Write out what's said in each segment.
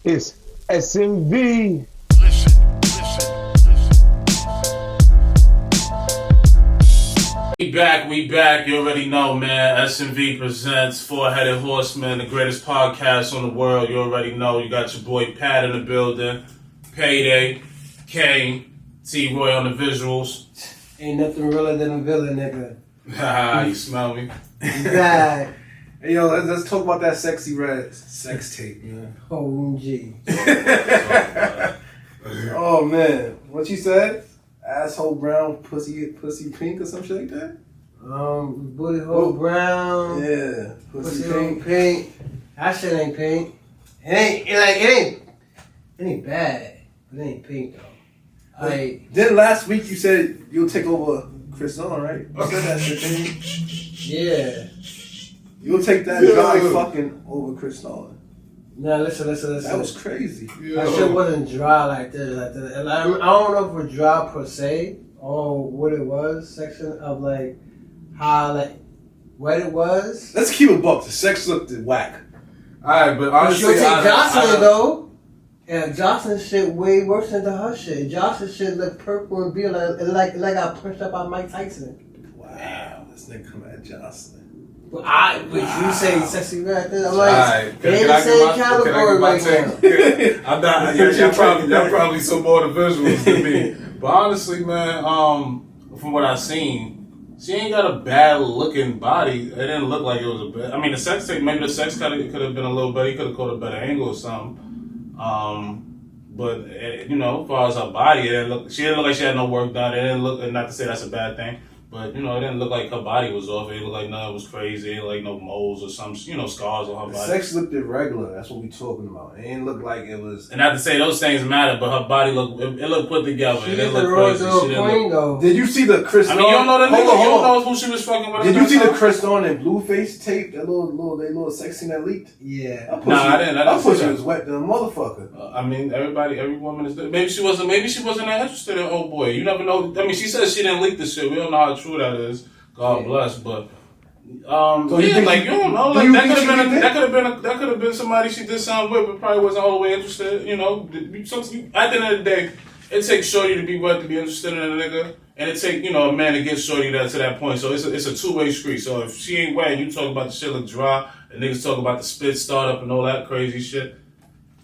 It's SMV. We back. You already know, man. SMV presents Four-Headed Horseman, the greatest podcast on the world. You already know. You got your boy Pat in the building, Payday, Kane, T-Roy on the visuals. Ain't nothing realer than a villain, nigga. Haha, you smell me? Right. Hey, yo, let's talk about that Sexxy Red sex tape, man. OMG. Oh, man. What you said? Asshole brown, pussy pink or some shit like that? Booty hole brown. Yeah. Pussy hole pink. That shit ain't pink. It ain't bad. But it ain't pink, though. Then last week you said you'll take over Chris on, right? You said that shit, didn't you? Yeah. You'll take that guy fucking over Chris on. Now listen. That was crazy. That shit wasn't dry like this. And I don't know if it was dry per se or what it was. Section of like how what it was. Let's keep it buck. The sex looked whack. Alright, but honestly, She'll take Jocelyn though. And Jocelyn's shit way worse than her shit. Jocelyn's shit look purple and beard like I pushed up by Mike Tyson. Wow, this nigga come at Jocelyn. But you say Sexxy Red, I'm like, Alright, they the same category right now. I'm not. Y'all probably some more the visuals than me. But honestly, man, from what I seen, she ain't got a bad looking body. It didn't look like it was a bad. I mean, the sex tape, maybe the sex could have been a little better. He could have caught a better angle or something. But you know, as far as her body, she didn't look like she had no work done. It didn't look, not to say that's a bad thing. But, you know, it didn't look like her body was off. It looked like nothing was crazy. It didn't look like no moles or some, scars on her body. Sex looked irregular. That's what we talking about. It didn't look like it was... And not to say those things matter, but her body it looked put together. She it didn't is look the crazy. real She didn't queen, look... though. Did you see the Chris I mean, you don't know the nigga. You don't know who she was fucking with. Did you see the Chris Dawn and Blueface tape? That little sex scene that leaked? Yeah. I didn't. That pussy was wet than a motherfucker. I mean, every woman is... Maybe she wasn't that interested in old boy. You never know. I mean, she says she didn't leak the shit. We don't know how true that is. God bless, but so you don't know, like that could have been somebody she did something with, but probably wasn't all the way interested. You know, at the end of the day, it takes shorty to be wet to be interested in a nigga, and it take a man to get shorty to that point. So it's a two-way street. So if she ain't wet, and you talk about the shit look dry, and niggas talk about the spit startup and all that crazy shit.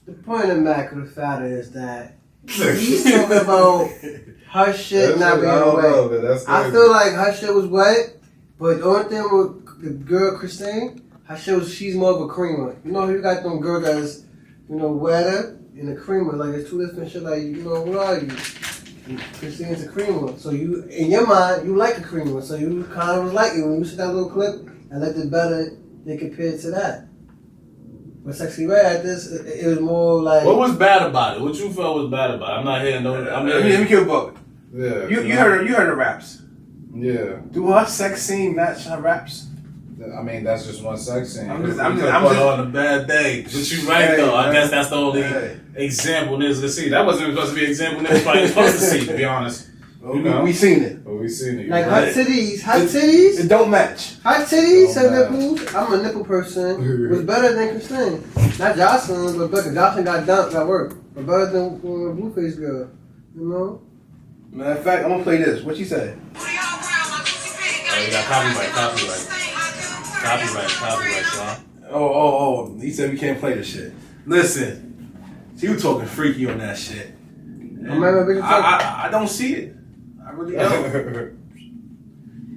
The point of the matter of the fact is that he's talking about her shit not being wet. I feel like her shit was wet, but the only thing with the girl Christine, she's more of a creamer. You know, you got them girls that's, wetter and a creamer. Like, it's two different shit. Like, what are you? And Christine's a creamer. So you, in your mind, you like a creamer. So you kind of was like it when you see that little clip and looked it better than compared to that. But Sexxy Red, it was more like... What was bad about it? What you felt was bad about it? I'm not hearing no... Let me give a buck. Yeah. You heard the raps. Yeah. Do her sex scene match her raps? I mean, that's just one sex scene. I'm just on a bad day. But you right, though. I guess that's the only example niggas can see. That wasn't supposed to be an example niggas probably supposed to see, to be honest. We seen it. We seen it. Like hot titties. It don't match. Hot titties and nipples. I'm a nipple person. Was better than Christine. Not Jocelyn, but better. Jocelyn got dumped at work. But better than Blueface girl. You know? Matter of fact, I'm gonna play this. What she said? Oh, you got copyright, Sean. Oh. He said we can't play this shit. Listen, she was talking freaky on that shit. I don't see it. I really don't.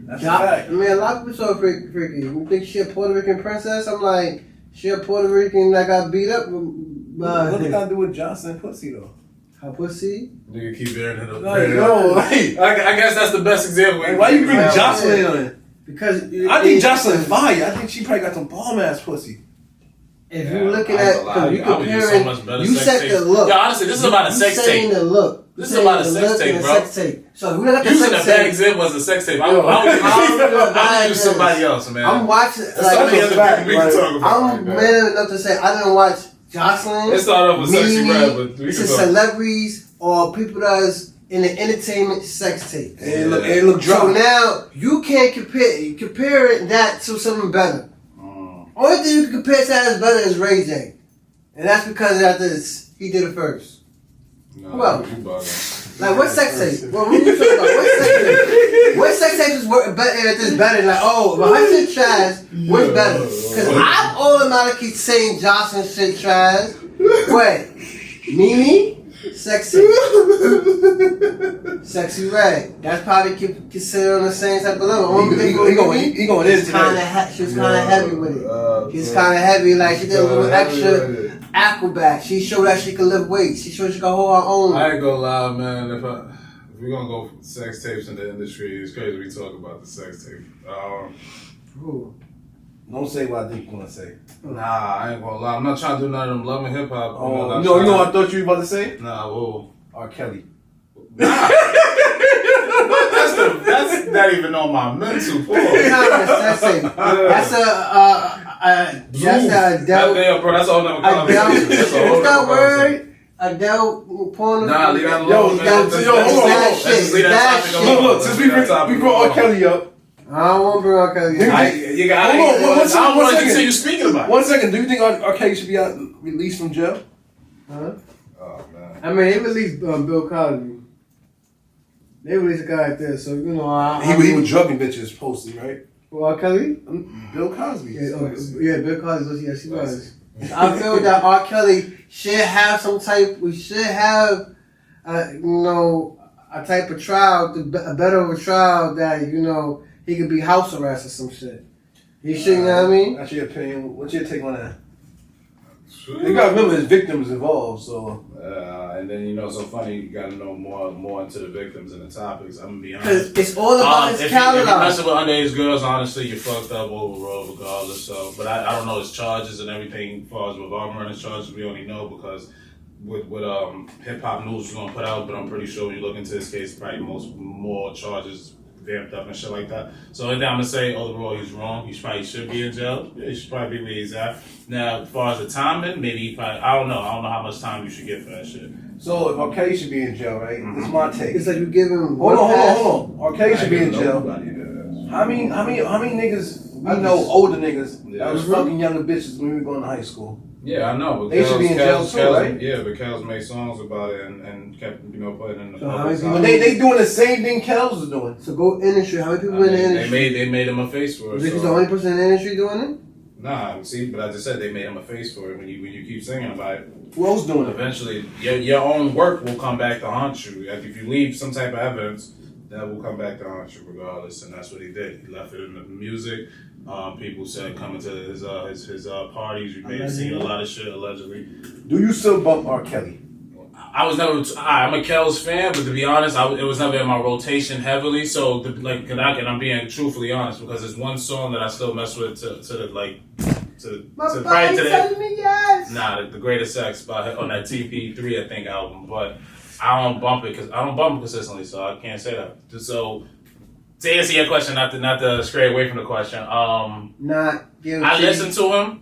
That's a fact. I mean, a lot of people so freaky. You think she a Puerto Rican princess? I'm like, she a Puerto Rican that got beat up. What they gotta do with Johnson pussy though? Her pussy? Nigga keep bearing it up. No, I guess that's the best example. Why you bring Jocelyn on it? Because I think Jocelyn fire. I think she probably got some bomb ass pussy. If you're looking at, you comparing, you set the look. Yeah, honestly, this is about a sex tape. Saying the look. This is about a sex tape, bro. So if we look at the using sex a bad tape, example as a sex tape. I would use somebody else, man. I'm watching. I'm man enough to say I didn't watch Jocelyn. It started off with Sexxy Red, but it's celebrities or people that's in the entertainment sex tape. It look drunk. So now you can't compare that to something better. Only thing you can compare to that is better is Ray J. And that's because after this, he did it first. No, Well, like what sex tape? Well, what are you talking about? What sex tape is better? If it's better, like if her shit trash, what's better? Because I'm automatically saying Jocelyn shit trash. What? Mimi? Sexy Red. That's probably considered on the same type of level. He going in. She was kind of heavy with it. She's kind of heavy. Like she did a little extra acrobat. She showed that she could lift weights. She showed she could hold her own. I ain't gonna lie, man. If we're gonna go for sex tapes in the industry, it's crazy we talk about the sex tape. Don't say what I think you're gonna say. Nah, I ain't gonna lie. I'm not trying to do none of them love and hip hop. Oh, you know what I thought you were about to say? Nah, whoa. R. Kelly. Nah. That's not even on my mental pause. That's Adele. Bro, that's all never conversation. That's a whole What's that nother word? Adele porn. Nah, leave that alone. Look, since we brought R. Kelly up. I don't want to bring R. Kelly up. I don't want to continue speaking about it. 1 second. Do you think R. Kelly should be released from jail? Huh? Oh, man. I mean, they released Bill Cosby. They released a guy like this, so you know. He was drugging bitches, posted, right? Well, R. Kelly? Bill Cosby. Bill Cosby. Yes, he was. I feel that R. Kelly should have some type. We should have, a type of trial, a better of a trial that he could be house arrest or some shit. He should, you know what I mean? That's your opinion. What's your take on that? You gotta remember his victims involved, so. And then so funny. You gotta know more into the victims and the topics. I'm gonna be honest. Cause it's all about his calendar. If you're messing with underage girls, honestly, you're fucked up overall, regardless. So, but I don't know his charges and everything. As far as revolving his charges, we only know because with Hip Hop News we're gonna put out. But I'm pretty sure when you look into this case, probably more charges vamped up and shit like that. So I'm gonna say overall he's wrong. He probably should be in jail. Yeah, he should probably be where he's at. Now, as far as the timing, maybe he probably, I don't know how much time you should get for that shit. So if R. Kelly should be in jail, right? This is my take. It's like you give him hold on. R. Kelly should be in jail. How many niggas we know, older niggas that was fucking younger bitches when we were going to high school? Yeah, I know. But they should be in jail too, right? Yeah, but Kels made songs about it and kept putting in the. So they doing the same thing Kels was doing. So go industry. How many people in the industry? They made him a face for it. Is the only person in the industry doing it? Nah, see, but I just said they made him a face for it. When you keep singing about it, who else doing it? Eventually, your own work will come back to haunt you. If you leave some type of evidence, that will come back to haunt you regardless. And that's what he did. He left it in the music. People said coming to his parties, you may have seen a lot of shit allegedly. Do you still bump R. Kelly? I was never. I'm a Kels fan, but to be honest, it was never in my rotation heavily. So, and I'm being truthfully honest because there's one song that I still mess with the Greatest Sex on that TP3 I think album, but I don't bump it consistently, so I can't say that. So to answer your question, not to stray away from the question, I listened to him,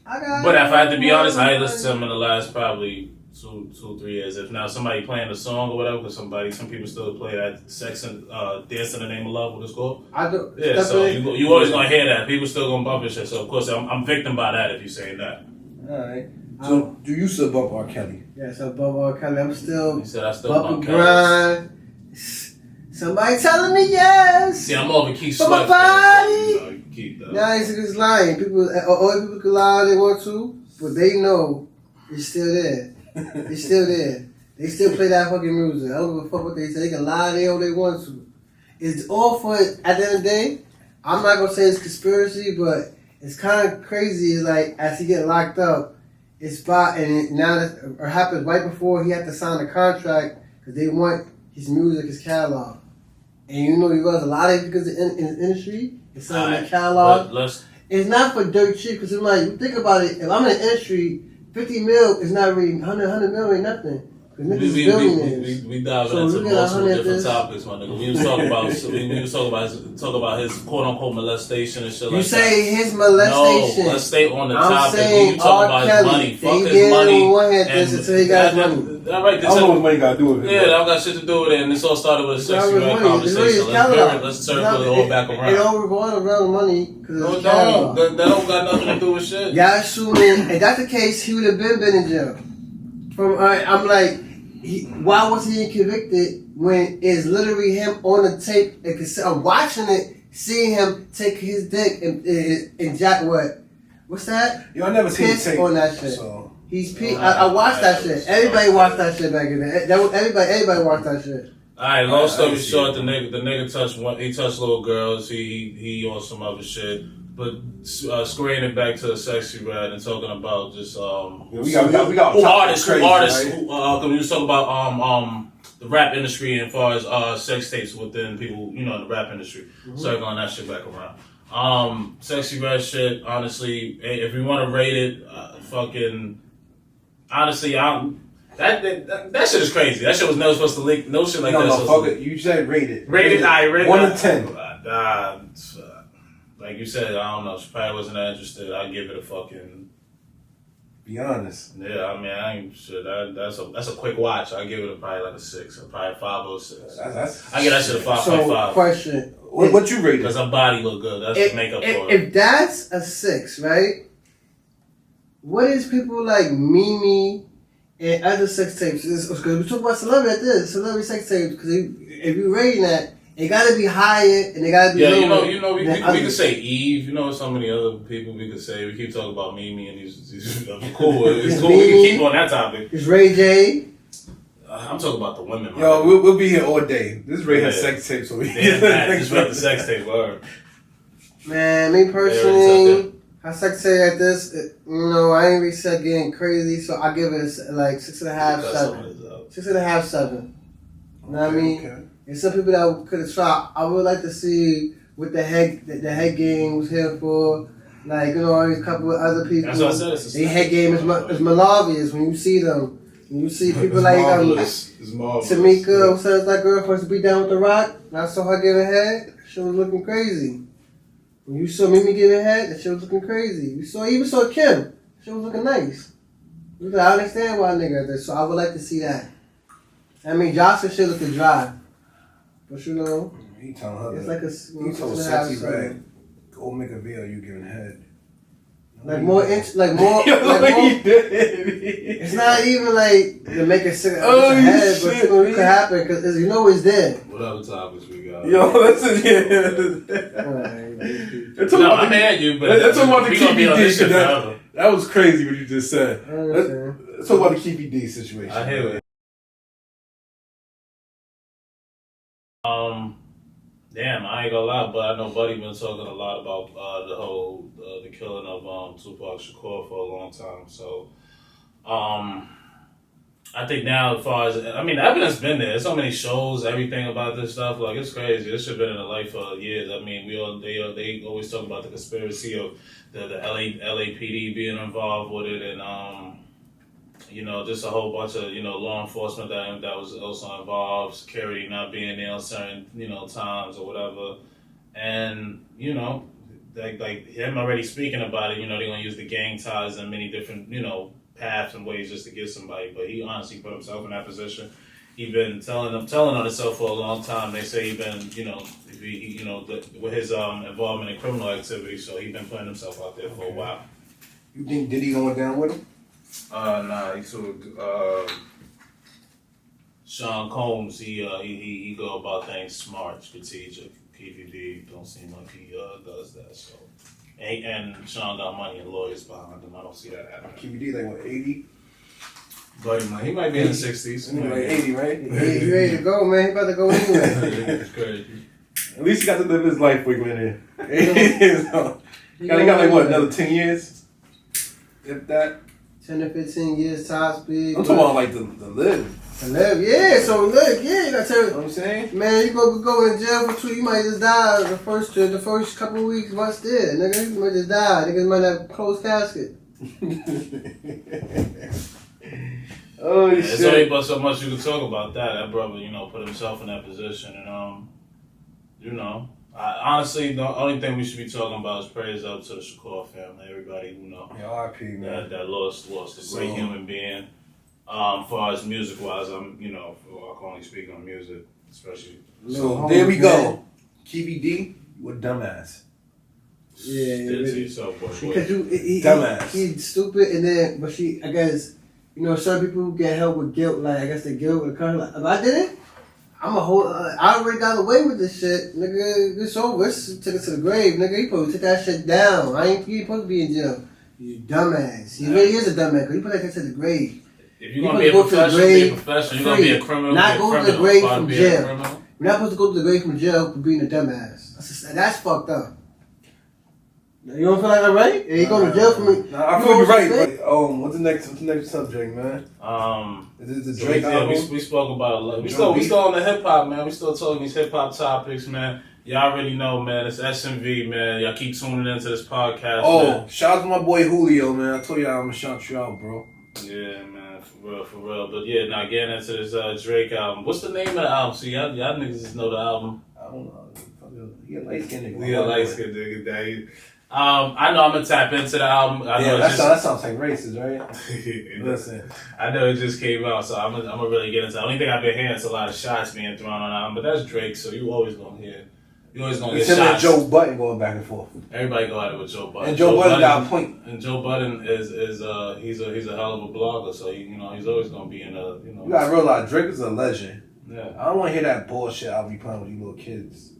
but if I had to be honest, I ain't listened to him in the last probably 2-3 years. If now somebody playing a song or whatever, because some people still play that Sex and Dance in the Name of Love, what it's called. I do. Yeah, so you always gonna hear that. People still gonna bump and shit. So of course I'm victim by that if you saying that. Alright. So do you still bump R. Kelly? Yes, I bump R. Kelly. I'm still. He said I still bump Kelly. Somebody telling me yes. See, I'm more of a Keith Sweat my body. fan. So, keep that. Nah, it's lying. All people can lie if they want to, but they know it's still there. It's still there. They still play that fucking music. I don't give a fuck what they say. They can lie there all they want to. It's all for, at the end of the day, I'm not going to say it's conspiracy, but it's kind of crazy. It's like, as he get locked up, it happened right before he had to sign a contract because they want his music, his catalog. And you was a lot of because in the industry, it's selling the catalog. It's not for dirt cheap because it's like, you think about it, if I'm in the industry, 50 mil is not really 100 mil ain't nothing. We diving into multiple different topics, my nigga. We was talking about talk about his quote unquote molestation and shit like that. You say his molestation. No, let's stay on the I'm topic. saying You talk about his money. Fuck his money. Until he got his money. All right, I don't know what money got to do with it. Yeah, that don't got shit to do with it, and this all started with a Sexxy Red conversation. Let's circle it all back around. It all revolves around money. No, that don't got nothing to do with shit. Y'all assuming, if that's the case, he would have been in jail. I'm like, why was he convicted when it's literally him on the tape? I'm watching it, seeing him take his dick and jack what? What's that? Yo, I never seen piss tape on that shit. So. He's I watched that shit. Everybody watched that shit back in there. Everybody watched that shit. Alright, long story short, the nigga touched little girls. He on some other shit. But squaring it back to the Sexxy Red and talking about just we got artists right? we was talking about the rap industry as far as sex tapes within people, in the rap industry. Circling that shit back around. Sexxy Red shit, honestly, if we want to rate it, fucking honestly, that shit is crazy. That shit was never supposed to leak. No shit like that. No, fuck it. You said rate it. Rated. I rated 1 to 10. Like you said, I don't know. She probably wasn't that interested. I'd give it a fucking. Be honest. Yeah, I mean, I ain't shit. That's a quick watch. I give it probably like a 6, or probably 5 or 6. I give that shit a 5.5. So, question: What you rate? Because her body look good. That's the makeup for it. If that's a 6, right? What is people like Mimi and other sex tapes? Because we talk about celebrity sex tapes. Because if you're rating that, it got to be higher and it got to be lower. We could say Eve. So many other people we could say. We keep talking about Mimi and these cool. It's cool. We can keep on that topic. It's Ray J. I'm talking about the women. Yo, we'll be here all day. This is Ray has sex tapes. So just read the sex tape. Word. Man, me personally, I sex tape like this. I ain't really said getting crazy, so I give it like 6.5, 7. 6.5, 7. You know what I mean? Okay. And some people that could have tried, I would like to see what the head game was here for. Like, a couple of other people. That's what I said. Their head game is marvelous when you see them. When you see people like Tamika, says that girl supposed to be down with the Rock, and I saw her giving head, she was looking crazy. When you saw Mimi giving head, that shit was looking crazy. You even saw Kim, she was looking nice. I understand why nigga did, so I would like to see that. I mean, Johnson shit looking dry. But he telling her it's that. like He told Sexxy Red, go make a video you giving head. More. It's not even like to make it sit on head, but it could happen because it's there. What other topics we got? Yo, listen, No, I had you, but let's talk about the KBD shit. That was crazy what you just said. Let's talk about the KBD situation. I hear it. Damn, I ain't gonna lie, but I know Buddy been talking a lot about the whole the killing of Tupac Shakur for a long time. So, I think now, as far as the evidence been there. There's so many shows, everything about this stuff. Like, it's crazy. This shit been in the light for years. I mean, they always talk about the conspiracy of the LAPD being involved with it, and just a whole bunch of law enforcement that was also involved, security not being there on certain times or whatever, and like him already speaking about it. They're gonna use the gang ties in many different paths and ways just to get somebody. But he honestly put himself in that position. He been telling on himself for a long time. They say he been with his involvement in criminal activity. So he been putting himself out there for a while. You think Diddy going down with him? Nah, he sort of Sean Combs. He go about things smart, strategic. PVD don't seem like he does that. So, and Sean got money and lawyers behind him. I don't see that happening. PVD like what, 80? But he might be in the 60s. Like 80, right? He ready to go, man. He about to go anyway. It's crazy. At least he got to live his life before he went in. So, he got like what, another 10 years? If that. 10 to 15 years top speed. I'm talking about like the live. To live, yeah. So look, yeah, you gotta tell You know what I'm saying? man, you go in jail for 2, you might just die the first couple of weeks once there. Nigga, you might just die. Niggas might have closed casket. Oh Oh There's shit. only but so much you can talk about that. That brother, put himself in that position, and honestly, the only thing we should be talking about is praise up to the Shakur family. Everybody, Yeah, R.I.P. man. that lost a great human being. Far as music wise, I can only speak on music, especially. So there we go. Kiwi D, you a dumbass. Yeah, really. Because dumbass. He's stupid, and then I guess some people get help with guilt. Like I guess the guilt with like, if I did it, I already got away with this shit, nigga. It's over. Let's take it to the grave, nigga. You supposed to take that shit down. You ain't supposed to be in jail. You dumbass. He really is a dumbass because he put that shit to the grave. If you're gonna be a professional, be a professional. You're gonna be a criminal. Not go to the grave from jail. You're not supposed to go to the grave from jail for being a dumbass. That's fucked up. You don't feel like that, right? Yeah, you go to jail for me. I feel you're right. But, what's the next subject, man? Is it the Drake album? We spoke about a lot. We still on the hip hop, man. We still talking these hip hop topics, man. Y'all already know, man. It's SMV, man. Y'all keep tuning into this podcast. Man. Shout out to my boy Julio, man. I told y'all I'm gonna shout you out, bro. Yeah, man, for real. But yeah, now getting into this Drake album. What's the name of the album? See, y'all niggas just know the album. I don't know. He a light skinned nigga. He a light skinned nigga, daddy. I know I'm gonna tap into the album. That sounds like racist, right? Listen, I know it just came out, so I'm gonna really get into it. The only thing I've been hearing is a lot of shots being thrown on the album, but that's Drake, so you always gonna hear. You always gonna get shots. And Joe Budden going back and forth. Everybody go at it with Joe Budden. And Joe Budden got a point. And Joe Budden is he's a hell of a blogger, so he's always gonna be in a You gotta realize Drake is a legend. Yeah. I don't want to hear that bullshit I'll be playing with you little kids.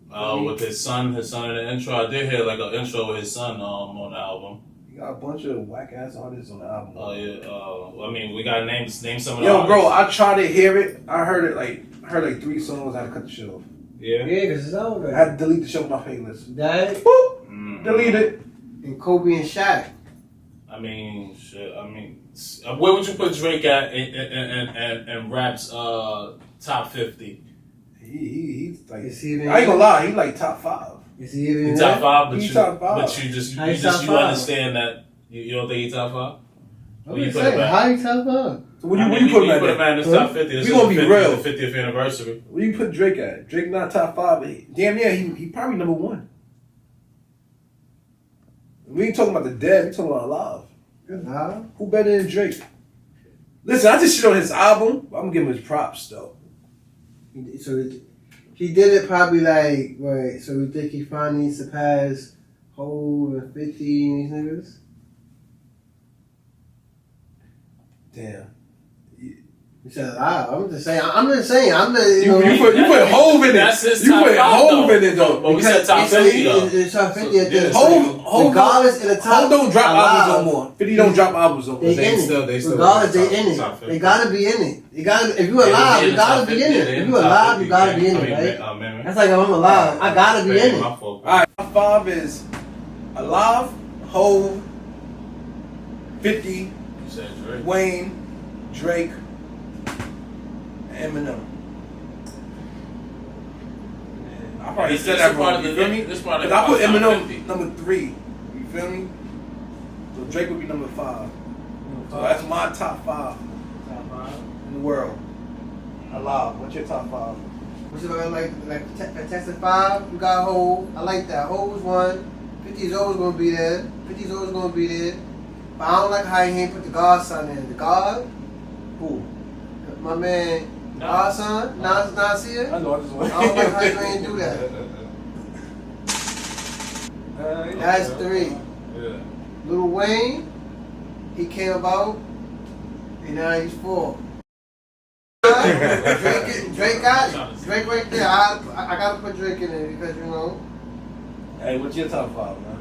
With his son in the intro. I did hear like an intro with his son on the album. You got a bunch of whack ass artists on the album. Oh yeah. I mean, we gotta name some of the Yo, bro, artists. I tried to hear it. I heard it like 3 songs. I had to cut the shit off. Yeah, because it's over. I had to delete the shit from my playlist. That Delete it. And Kobe and Shaq. I mean, shit. Where would you put Drake at in rap's top 50? He's like. Is he even I ain't gonna lie. He like top 5. Is he even He's top 5? But he's you, top 5. But you understand that you don't think he's top 5? How you top 5? So what do you put him at? Put him in the top 50. We gonna be real. The 50th anniversary. Where you put Drake at? Drake not top 5, but damn yeah, he probably number 1. We ain't talking about the dead. We talking about alive. Who better than Drake? Listen, I just shit on his album. But I'm gonna give him his props though. So he did it probably like right. So we think he finally surpassed Hov and 50 and these niggas. Damn. You said alive. I'm just saying. You put Hov in it. That's his you top put 5, Hov in it though. But we said top 50 though. It's top 50 at this. Hov regardless in the top. Hov don't drop albums no more. 50 don't drop albums no more. They still regardless they in it. They gotta be in it. If you alive, you gotta be in it. If you alive, you gotta be in it, right? That's like if I'm alive, I gotta be in it. Alright, top 5 is alive, Hov, 50, Wayne, Drake, Eminem. I probably said that wrong. You feel me? Because I put Eminem number 3. You feel me? So Drake would be number 5. So that's my top 5 in the world. Alive. What's your top 5? What's it like Fantastic 5? You got Hov. I like that. Hov's 1. 50's always gonna be there. 50's always gonna be there. But I don't like how he ain't put the Godson in. The God? Who? My man. Godson? Nasir? I know, I just want I don't like how you ain't do that. That's 3. Yeah. Lil Wayne, he came about, and now he's 4. Drake got it. Drake right there. I gotta put Drake in there because, Hey, what's your top 5, man?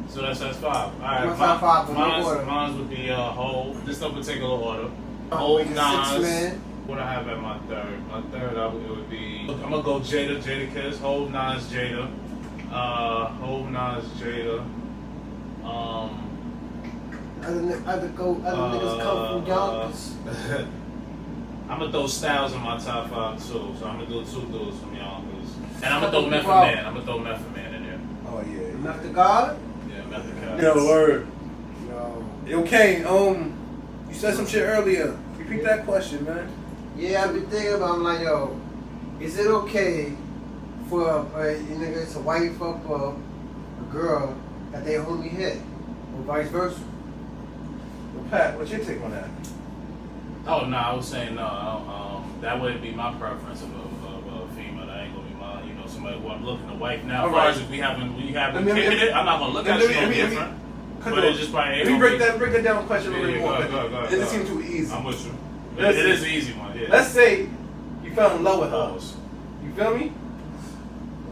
So that's 5. All right, my top 5 in no order. Mine would be Hov. Just no particular order. Hov, Nas. Man. What I have at my third? My third, it would be. I'm gonna go Jada Kiss, Hov, Nas, Jada, Hov, Nas, Jada. Other niggas come from Yonkers. I'm gonna throw Styles in my top 5 too, so I'm gonna do 2 dudes from Yonkers, and I'm gonna throw Method Man in there. Oh yeah. Method God? Yeah, Method God. Yo, word. Yo, Kane, you said some shit earlier. Repeat that question, man. Yeah, I've been thinking about. I'm like, yo, is it okay for a nigga to wife up a girl that they homie hit, or vice versa? Well, Pat, what's your take on that? Oh no, I was saying no. That wouldn't be my preference of a female. That ain't gonna be my, somebody who I'm looking to wife now. As far as if we haven't kicked it, I'm not gonna look at it no different. But it's just probably. Let me break that down question a little bit more. It doesn't seem too easy. I'm with you. It is an easy one. Yeah. Let's say you fell in love with her. You feel me?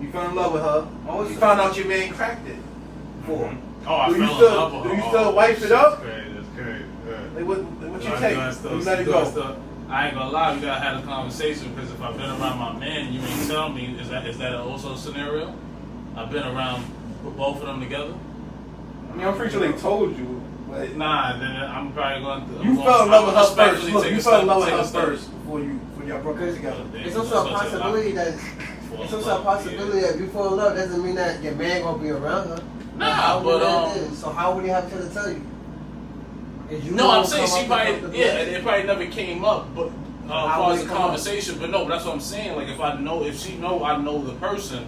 You fell in love with her. You found out your man cracked it before. Oh, I fell in love with her. Do you still wife it up? That's crazy. Like, what you take? You let it go. I ain't gonna lie, we gotta have a conversation because if I've been around my man, you ain't tell me, is that also a scenario? I've been around both of them together. I mean, I'm pretty sure they told you. But nah, then I'm probably going to. You fell in love with her first. Look, you fell in love with her first before y'all broke up together. It's also a possibility that if you fall in love doesn't mean that your man gonna be around her. Nah, so how would he have to tell you? No, I'm saying she probably, it probably never came up, but as far as the conversation, but that's what I'm saying. Like, if she know I know the person,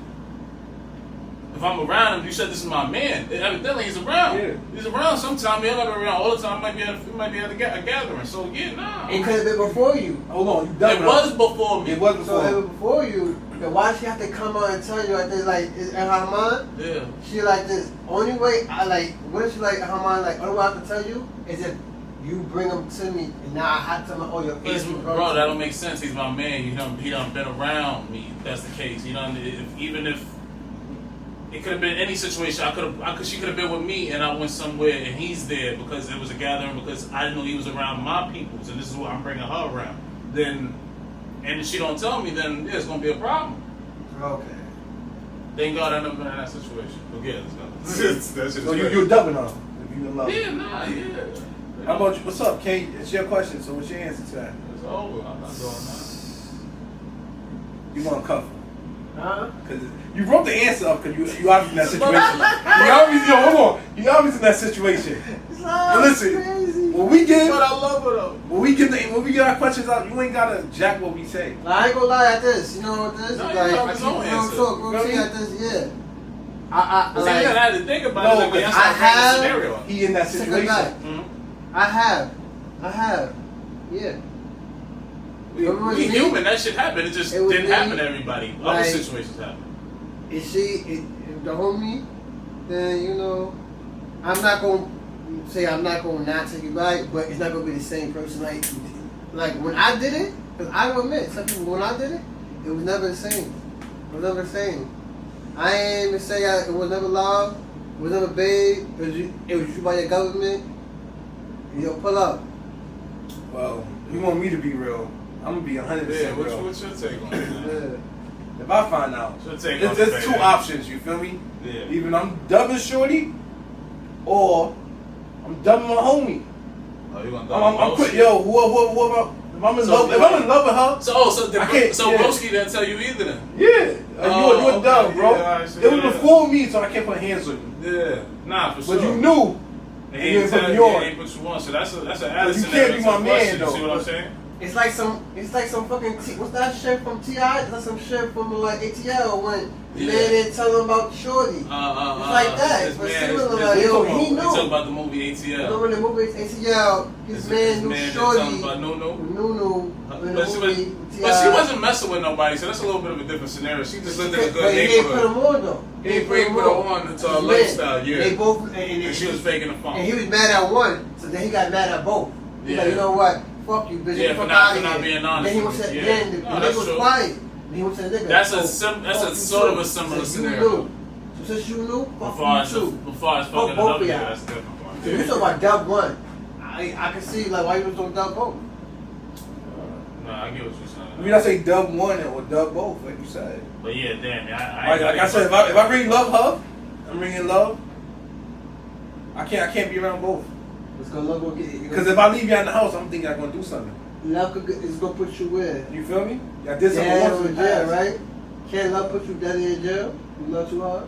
if I'm around him, you said this is my man, evidently he's around. Yeah. He's around sometime, he ain't around all the time, he might be at a gathering, so yeah, nah. It could have been before you. Hold on, it was before me. It was before. So if it was before you, then why she have to come on and tell you like this, like, in her mind? Yeah. She like this, only way, what if she like, her mind, like, only way I can tell you is if you bring him to me, and now I have to tell him, oh, your first bro, that don't make sense. He's my man. He done been around me. If that's the case. Even if it could have been any situation, she could have been with me, and I went somewhere, and he's there because it was a gathering because I knew he was around my peoples, and this is why I'm bringing her around. Then, and if she don't tell me, then it's gonna be a problem. Okay. Thank God I never been in that situation. But yeah, let's go. So you're dubbing her if you in love. Yeah, nah, yeah. How about you? What's up, Kate? It's your question, so what's your answer to that? It's over. I'm not doing that. You want to cover? Huh? Because you wrote the answer up because you obviously in that situation. Hold on. You obviously in that situation. But listen, crazy. when we get, but I love her though. When we get our questions out, you ain't gotta jack what we say. I ain't gonna lie at this. You know what this? No, like, you have his own answer. At this, yeah. I had to think about it. I have. He in that situation. I have. Yeah. We human. That shit happened. It just didn't happen to everybody. Other situations happen. If the homie, then I'm not gonna say I'm not gonna not take you back, but it's not gonna be the same person. Like when I did it, because I will admit, some people when I did it, it was never the same. It was never the same. I ain't even say it was never love, it was never babe. It was you by your government. Pull up. Well, you want me to be real? I'm gonna be 100% real. What's your take on it? If I find out, there's two options. You feel me? Yeah. Either I'm dubbing shorty, or I'm dubbing my homie. Oh, you gonna I'm quit. Yo, whoever. If I'm in love with her. So Broski didn't tell you either then? Yeah. You a dub, bro. Yeah, it was before me, so I can't put hands on you. Yeah. Nah, for sure. But you knew. He ain't put you on, so that's an added scenario. You can't be my man, though. See what I'm saying? It's like some fucking what's that shit from T.I.? It's like some shit from like ATL when man didn't tell him about Shorty. It's like that. But similar, he knew. You talking about the movie ATL? You know when the movie ATL, his man knew Shorty. Nunu. But she wasn't messing with nobody, so that's a little bit of a different scenario. She just lived in a good neighborhood. He didn't put him on though. He didn't put her on into a lifestyle. Yeah. They both and she was faking the phone. And he was mad at one, so then he got mad at both. He's like, you know what? Fuck you, bitch. Yeah, for not being honest. Then he was the nigga was quiet. Then he went to the nigga. That's a sort of a similar scenario. So since you knew, fuck you too. Before as fucking another nigga, that's different. So you talking about dub one. I can see like why you was doing dub both. No, I get what you're saying. I mean, I say dub one or dub both, like you said. But yeah, damn, like I said, if I really love her, I'm really in love. I can't be around both. Because if I leave you in the house, I'm thinking I'm gonna do something. Love is gonna put you where? You feel me? I did something once in jail, right? Can't love put you dead in jail? You love too hard?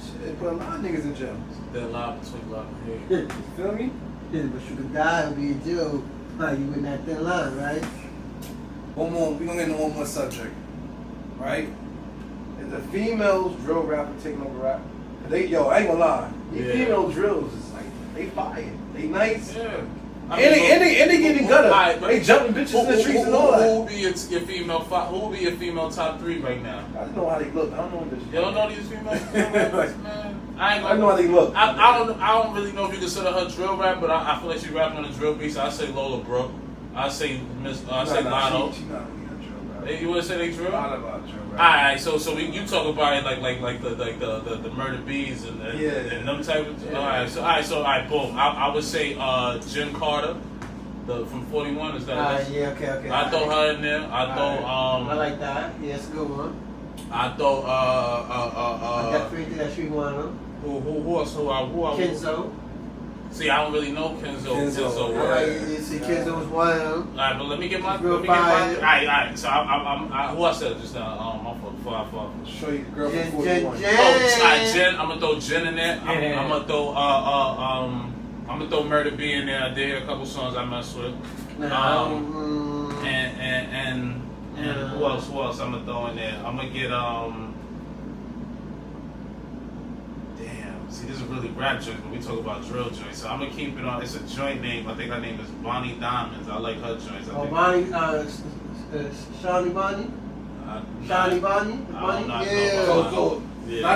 Shit, put a lot of niggas in jail. That lie between love and hate. You feel me? But you could die and be in jail. Like you in that thin line, right? One more. We gonna get into one more subject, right? Is the females drill rapper taking over rap? I ain't gonna lie. These female drills is like they fire. They nice. Yeah. And they getting gutter. They jumping bitches in the streets and all that. Who will be your female? Who will be your female top 3 right now? I just know how they look. I don't know this. You don't know these females, man. I know how they look. I don't really know if you consider her drill rap, but I feel like she rapping on the drill beats. I say Lola Brooke. I say Lotto. She not really a drill rapper. You want to say they drill? Not about drill rap. Alright, so you talk about it like the Murder Bees and them type of. Alright, boom. I would say Jen Carter, from 41. Is that? Yeah, okay. I throw her in there. I like that. Yeah, it's a good one. I throw I definitely think that she one of them. Who else? Who Kenzo. See, I don't really know Kenzo. You see, Kenzo was one of them. Alright, but let me get my. Alright. So who I said just now? My fault. Show you the girl from 41. Jen. I'm gonna throw Jen in there. I'm gonna throw I'm gonna throw Murder B in there. I did hear a couple songs I messed with. And who else I'm gonna throw in there? I'm gonna get See, this is really rap joint, but we talk about drill joints. So I'm gonna keep it on. It's a joint name. I think her name is Bonnie Diamonds. I like her joints. Bonnie, Shawnee Bonnie. Shawnee Bonnie. Not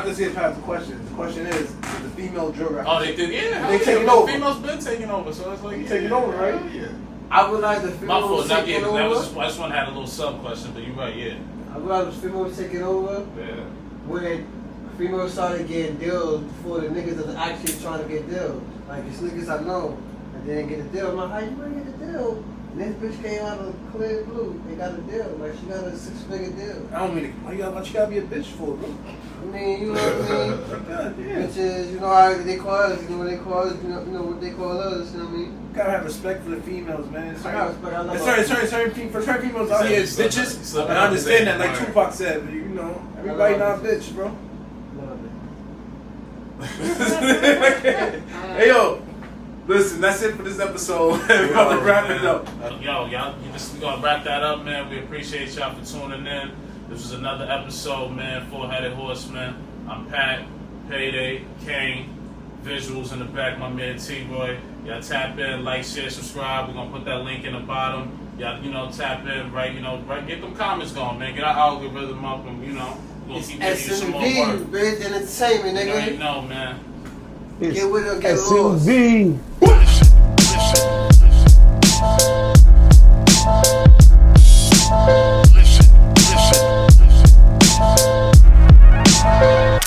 to see past the question. The question is the female drill rapper. Oh, they did. Yeah, they taking over. The females been taking over, so it's like taking over, right? Yeah. I would like the females taking over. I just want to have a little sub question, but you're right. Yeah. I would like the females taking over. Yeah. When females started getting deals before the niggas that are actually trying to get deals. Like, it's niggas I know and they didn't get a deal. I'm like, how you gonna get a deal? And this bitch came out of clear blue. They got a deal. Like, she got a 6-figure deal. I don't mean to, what you gotta be a bitch for, bro? I mean, you know what I mean? God damn. Bitches, you know how they call us. You know what they call us. You know what they call us. You know what I mean? You gotta have respect for the females, man. I got respect. I love certain females out here is bitches. And I understand that, like Tupac said, but you know, everybody not a bitch, bro. Hey yo, listen, that's it for this episode. We're gonna wrap it up. Y'all, we gonna wrap that up, man. We appreciate y'all for tuning in. This was another episode, man. Four-Headed Horseman. I'm Pat, Payday, Kane. Visuals in the back, my man T-Roy. Y'all tap in, like, share, subscribe. We're gonna put that link in the bottom. Y'all, tap in, right? Get them comments going, man. Get our algorithm up, and we'll keep giving you some more work. Bitch, entertainment, nigga. You already know, man. Get with it, get lost. SMV.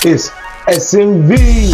It's SMV.